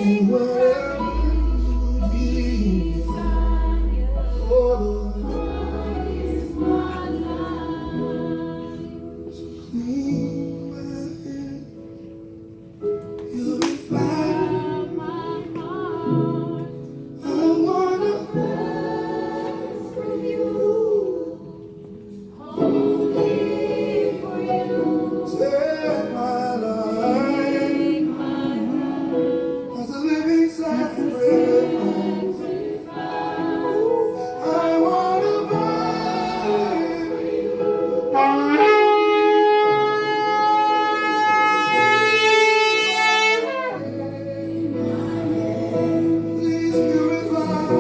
say whatever you need. Oh, Lord, is my life. So clean my hand, purify my heart. I wanna burn from you, only for you. Take my life as a living sacrifice. I wanna burn for you. Please purify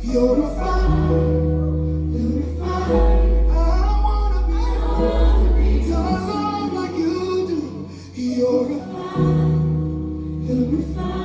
you're a fire, you're a fire. I wanna be till I love like you do. You're a fire, you're a fire.